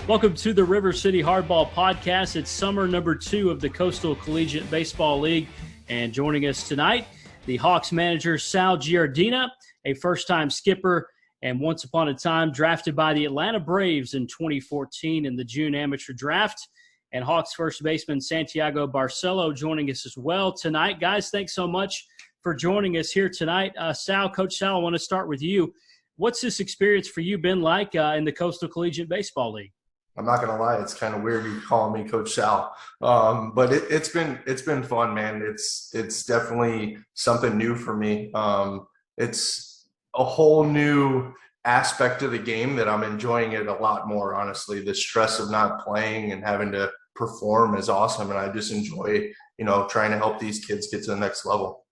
Welcome to the River City Hardball Podcast. It's summer number 2 of the Coastal Collegiate Baseball League. And joining us tonight, the Hawks manager, Sal Giardina, a first-time skipper, and once upon a time drafted by the Atlanta Braves in 2014 in the June amateur draft. And Hawks first baseman Santiago Barcelo joining us as well tonight. Guys, thanks so much for joining us here tonight. Sal, Coach Sal, I want to start with you. What's this experience for you been like in the Coastal Collegiate Baseball League? I'm not gonna lie, it's kind of weird you calling me Coach Sal, but it's been fun, man. It's definitely something new for me. It's a whole new aspect of the game that I'm enjoying it a lot more. Honestly, the stress of not playing and having to perform is awesome, and I just enjoy, trying to help these kids get to the next level.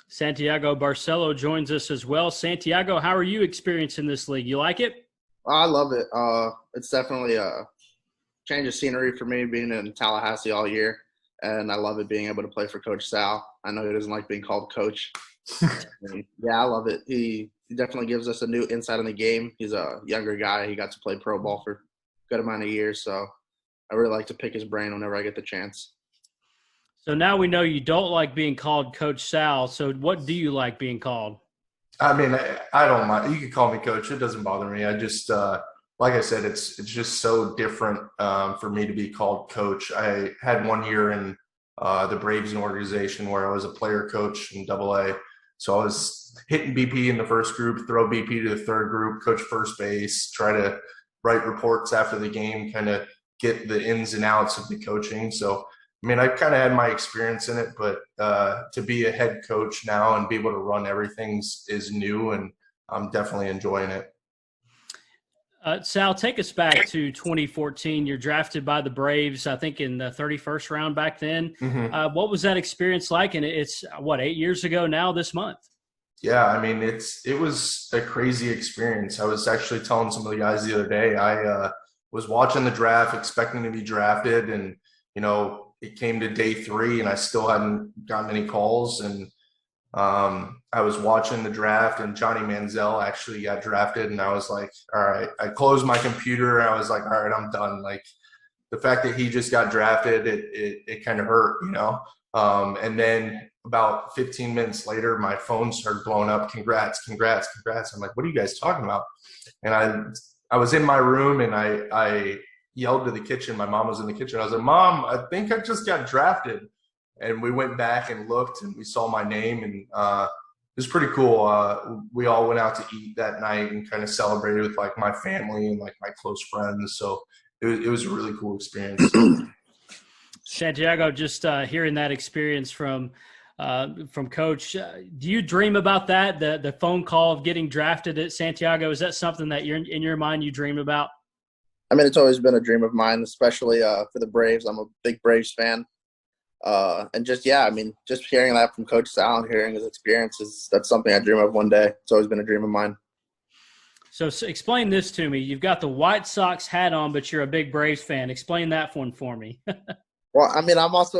Santiago Barcelo joins us as well. Santiago, how are you experiencing this league? You like it? I love it. It's definitely a change of scenery for me being in Tallahassee all year, and I love it being able to play for Coach Sal. I know he doesn't like being called Coach. Yeah, I love it. He definitely gives us a new insight on the game. He's a younger guy. He got to play pro ball for a good amount of years, so I really like to pick his brain whenever I get the chance. So now we know you don't like being called Coach Sal. So what do you like being called? I mean, I don't mind. You can call me Coach. It doesn't bother me. I just, like I said, it's just so different for me to be called Coach. I had 1 year in the Braves organization where I was a player coach in AA. So I was hitting BP in the first group, throw BP to the third group, coach first base, try to write reports after the game, kind of get the ins and outs of the coaching. So I mean, I kind of had my experience in it, but to be a head coach now and be able to run everything is new, and I'm definitely enjoying it. Sal, take us back to 2014. You're drafted by the Braves, I think, in the 31st round back then. Mm-hmm. What was that experience like? And it's, 8 years ago now this month? Yeah, I mean, it was a crazy experience. I was actually telling some of the guys the other day, I was watching the draft, expecting to be drafted, and, it came to day 3 and I still hadn't gotten any calls. And I was watching the draft and Johnny Manziel actually got drafted. And I was like, all right, I closed my computer. And I was like, all right, I'm done. Like the fact that he just got drafted, it kind of hurt, and then about 15 minutes later, my phone started blowing up. Congrats. I'm like, what are you guys talking about? And I was in my room and I yelled to the kitchen. My mom was in the kitchen. I was like, Mom, I think I just got drafted. And we went back and looked and we saw my name, and it was pretty cool. We all went out to eat that night and kind of celebrated with like my family and like my close friends. So it was a really cool experience. Santiago, just hearing that experience from Coach, do you dream about that? The phone call of getting drafted at Santiago, is that something that you're in your mind you dream about? I mean, it's always been a dream of mine, especially for the Braves. I'm a big Braves fan. And just hearing that from Coach Sal and hearing his experiences, that's something I dream of one day. It's always been a dream of mine. So explain this to me. You've got the White Sox hat on, but you're a big Braves fan. Explain that one for me. Well, I mean, I'm just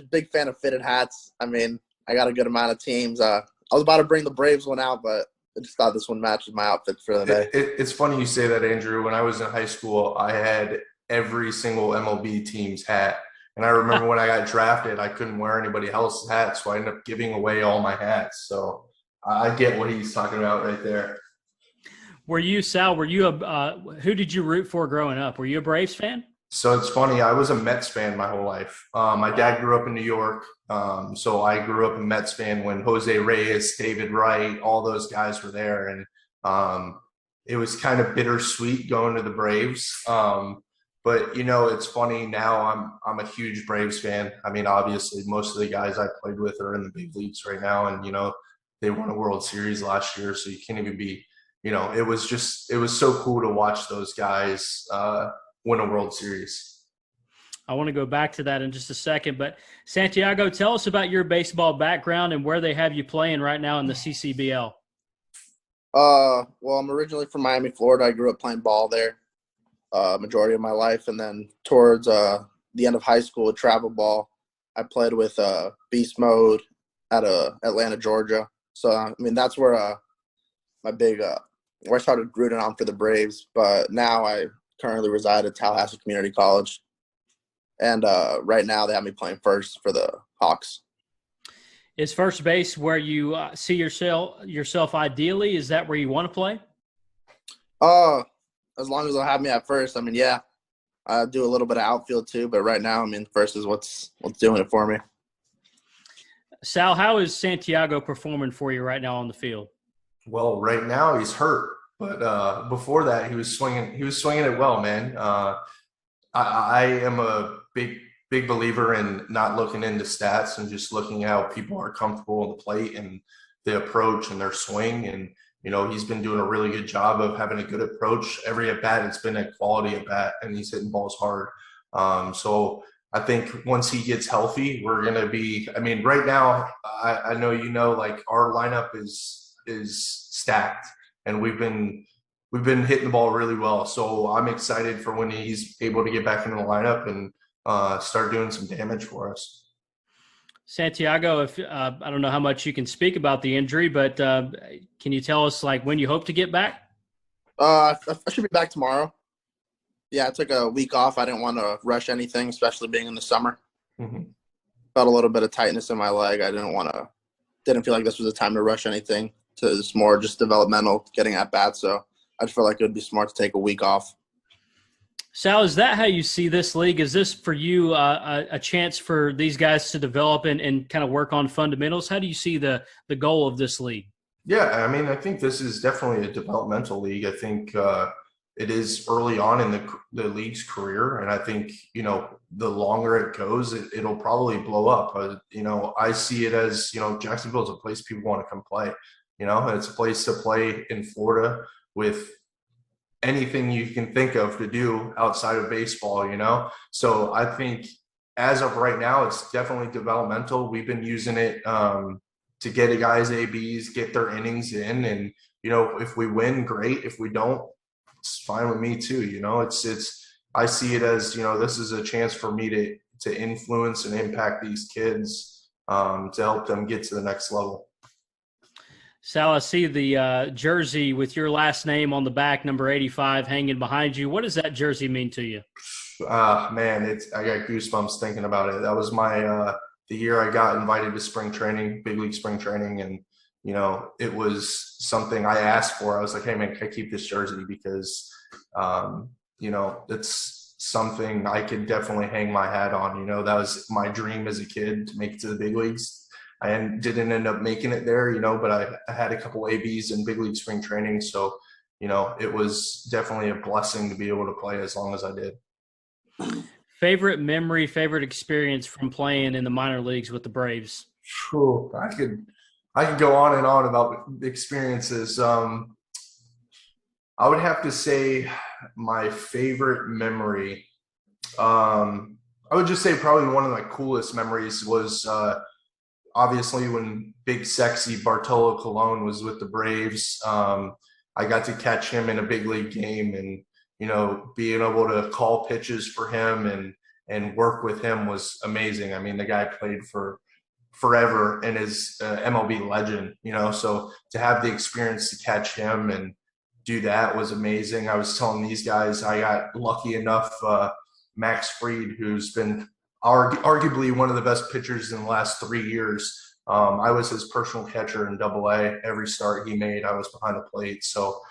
a big fan of fitted hats. I mean, I got a good amount of teams. I was about to bring the Braves one out, but I just thought this one matches my outfit for the day. It's funny you say that, Andrew. When I was in high school, I had every single MLB team's hat. And I remember when I got drafted, I couldn't wear anybody else's hat, so I ended up giving away all my hats. So I get what he's talking about right there. Were you, Sal, who did you root for growing up? Were you a Braves fan? So it's funny. I was a Mets fan my whole life. My dad grew up in New York, so I grew up a Mets fan when Jose Reyes, David Wright, all those guys were there. And it was kind of bittersweet going to the Braves. But, it's funny now I'm a huge Braves fan. I mean, obviously, most of the guys I played with are in the big leagues right now. And, they won a World Series last year. So you can't even be, it was so cool to watch those guys win a World Series. I want to go back to that in just a second. But, Santiago, tell us about your baseball background and where they have you playing right now in the CCBL. Well, I'm originally from Miami, Florida. I grew up playing ball there majority of my life. And then towards the end of high school with travel ball, I played with Beast Mode at Atlanta, Georgia. So, I mean, that's where my big where I started rooting on for the Braves. But now I currently reside at Tallahassee Community College. And right now they have me playing first for the Hawks. Is first base where you see yourself ideally? Is that where you want to play? As long as they'll have me at first. I mean, yeah, I do a little bit of outfield too, but right now, I mean, first is what's doing it for me. Sal, how is Santiago performing for you right now on the field? Well, right now he's hurt, but before that he was swinging it well, man. I am a big believer in not looking into stats and just looking at how people are comfortable on the plate and the approach and their swing. And, he's been doing a really good job of having a good approach. Every at bat, it's been a quality at bat, and he's hitting balls hard. So I think once he gets healthy, we're going to be, I mean, right now, I know, like our lineup is stacked, and we've been hitting the ball really well. So I'm excited for when he's able to get back into the lineup and start doing some damage for us. Santiago, if I don't know how much you can speak about the injury, but can you tell us like when you hope to get back? I should be back tomorrow. Yeah, I took a week off. I didn't want to rush anything, especially being in the summer. Mm-hmm. Felt a little bit of tightness in my leg. I didn't feel like this was the time to rush anything. It's more just developmental, getting at bats. So I just feel like it would be smart to take a week off. Sal, is that how you see this league? Is this for you a chance for these guys to develop and kind of work on fundamentals? How do you see the goal of this league? Yeah, I mean, I think this is definitely a developmental league. I think it is early on in the league's career, and I think the longer it goes, it'll probably blow up. I see it as Jacksonville is a place people want to come play. It's a place to play in Florida with anything you can think of to do outside of baseball, So I think as of right now, it's definitely developmental. We've been using it to get guys ABs, get their innings in, and if we win, great. If we don't, it's fine with me too. I see it as this is a chance for me to influence and impact these kids to help them get to the next level. Sal, I see the jersey with your last name on the back, number 85, hanging behind you. What does that jersey mean to you? Man, I got goosebumps thinking about it. That was my the year I got invited to spring training, big league spring training, and it was something I asked for. I was like, hey man, can I keep this jersey? Because it's something I could definitely hang my hat on. That was my dream as a kid, to make it to the big leagues. I didn't end up making it there, but I had a couple ABs in big league spring training. So, it was definitely a blessing to be able to play as long as I did. Favorite memory, favorite experience from playing in the minor leagues with the Braves? Cool. I could go on and on about experiences. I would have to say my favorite memory. I would just say probably one of my coolest memories was obviously when big sexy Bartolo Colon was with the Braves. I got to catch him in a big league game, and being able to call pitches for him and work with him was amazing. I mean, the guy played for forever and is an MLB legend, so to have the experience to catch him and do that was amazing. I was telling these guys I got lucky enough, Max Fried, who's been arguably one of the best pitchers in the last 3 years. I was his personal catcher in AA. Every start he made, I was behind the plate. So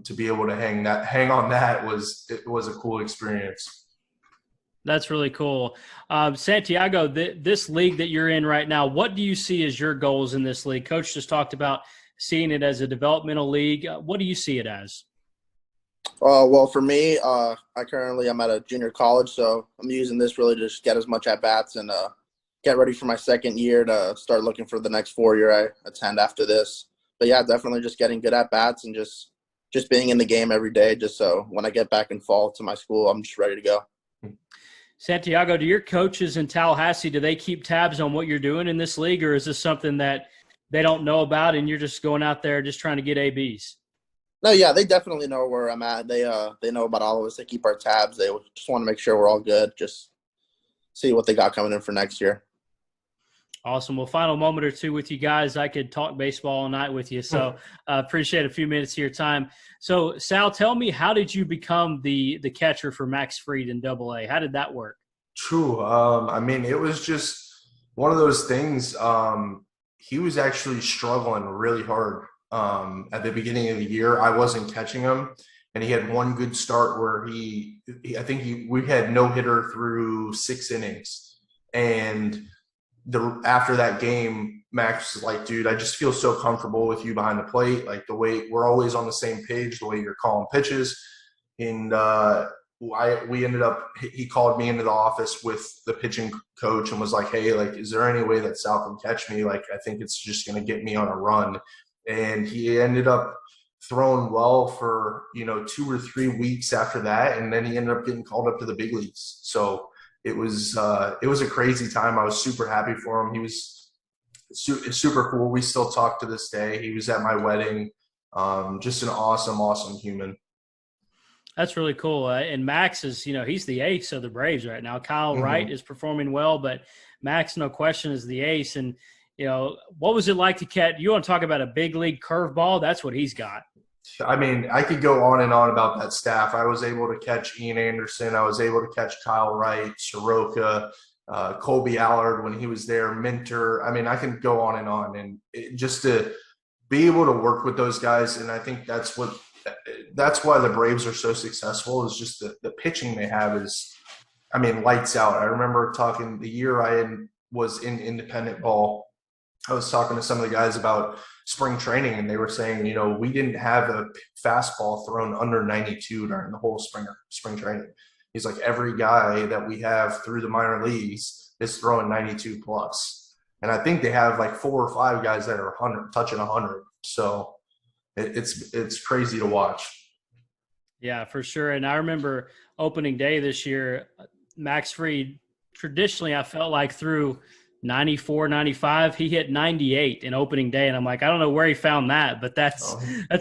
to be able to hang on that was a cool experience. That's really cool. Santiago, this league that you're in right now, what do you see as your goals in this league? Coach just talked about seeing it as a developmental league. What do you see it as? Well, for me, I'm at a junior college, so I'm using this really to just get as much at-bats and get ready for my second year to start looking for the next 4-year I attend after this. But, yeah, definitely just getting good at-bats and just being in the game every day, just so when I get back in fall to my school, I'm just ready to go. Santiago, do your coaches in Tallahassee, do they keep tabs on what you're doing in this league, or is this something that they don't know about and you're just going out there just trying to get ABs? No, yeah, they definitely know where I'm at. They know about all of us. They keep our tabs. They just want to make sure we're all good, just see what they got coming in for next year. Awesome. Well, final moment or two with you guys. I could talk baseball all night with you, so appreciate a few minutes of your time. So, Sal, tell me, how did you become the catcher for Max Fried in AA? How did that work? True. I mean, it was just one of those things. He was actually struggling really hard at the beginning of the year. I wasn't catching him, and he had one good start where we had no hitter through 6 innings, and after that game, Max was like, dude, I just feel so comfortable with you behind the plate. Like the way we're always on the same page, the way you're calling pitches. And he called me into the office with the pitching coach and was like, hey, like, is there any way that Sal can catch me? Like, I think it's just going to get me on a run. And he ended up throwing well for, 2 or 3 weeks after that. And then he ended up getting called up to the big leagues. So it was a crazy time. I was super happy for him. He was super cool. We still talk to this day. He was at my wedding. Just an awesome human. That's really cool. And Max is, he's the ace of the Braves right now. Kyle Wright is performing well, but Max, no question, is the ace. And, what was it like to catch? You want to talk about a big league curveball? That's what he's got. I mean, I could go on and on about that staff. I was able to catch Ian Anderson. I was able to catch Kyle Wright, Soroka, Colby Allard when he was there, Minter. I mean, I can go on. And just to be able to work with those guys, and I think that's why the Braves are so successful, is just the pitching they have is, I mean, lights out. I remember talking the year was in independent ball. I was talking to some of the guys about spring training, and they were saying, we didn't have a fastball thrown under 92 during the whole spring training. He's like, every guy that we have through the minor leagues is throwing 92 plus. And I think they have like 4 or 5 guys that are touching 100. So it's crazy to watch. Yeah, for sure. And I remember opening day this year, Max Fried, traditionally I felt like through 94, 95, he hit 98 in opening day. And I'm like, I don't know where he found that, but that's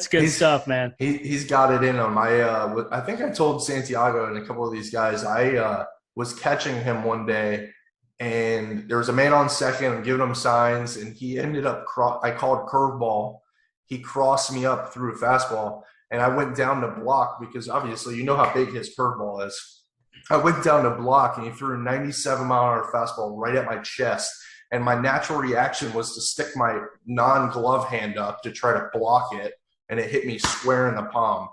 good stuff, man. He's got it in him. I think I told Santiago and a couple of these guys, I was catching him one day, and there was a man on second and giving him signs, and he ended up I called curveball. He crossed me up through a fastball, and I went down to block because obviously you know how big his curveball is. I went down to block, and he threw a 97-mile-an-hour fastball right at my chest. And my natural reaction was to stick my non-glove hand up to try to block it, and it hit me square in the palm.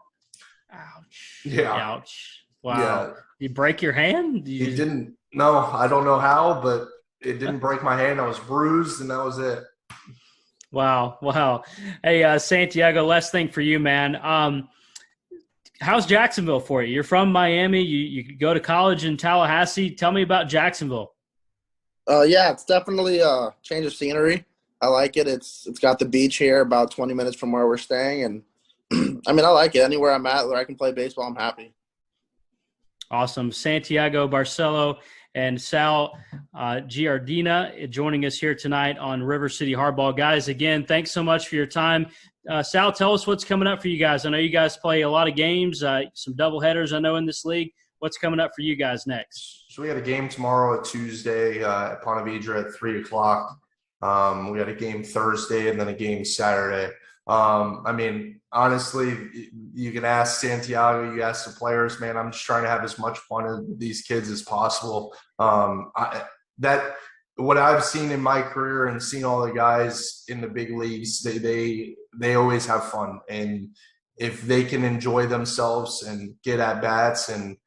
Ouch. Yeah. Ouch. Wow. Yeah. You break your hand? It didn't. No, I don't know how, but it didn't break my hand. I was bruised, and that was it. Wow. Hey, Santiago, last thing for you, man. How's Jacksonville for you? You're from Miami. You go to college in Tallahassee. Tell me about Jacksonville. Yeah, it's definitely a change of scenery. I like it. It's got the beach here about 20 minutes from where we're staying. And, I mean, I like it. Anywhere I'm at where I can play baseball, I'm happy. Awesome. Santiago Barcelo and Sal Giardina joining us here tonight on River City Hardball. Guys, again, thanks so much for your time. Sal, tell us what's coming up for you guys. I know you guys play a lot of games, some doubleheaders I know in this league. What's coming up for you guys next? So we got a game tomorrow, Tuesday, at Ponte Vedra at 3 o'clock. We got a game Thursday and then a game Saturday. I mean, honestly, you can ask Santiago, you ask the players, man, I'm just trying to have as much fun with these kids as possible. What I've seen in my career and seen all the guys in the big leagues, they always have fun. And if they can enjoy themselves and get at bats, and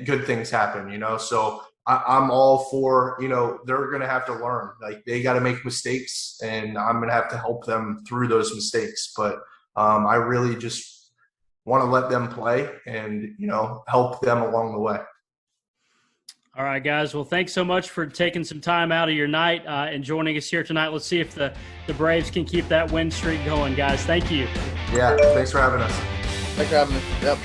good things happen, So I'm all for, they're going to have to learn. Like, they got to make mistakes, and I'm going to have to help them through those mistakes. But I really just want to let them play and, help them along the way. All right, guys. Well, thanks so much for taking some time out of your night and joining us here tonight. Let's see if the Braves can keep that win streak going, guys. Thank you. Yeah, thanks for having us. Thanks for having me. Yep.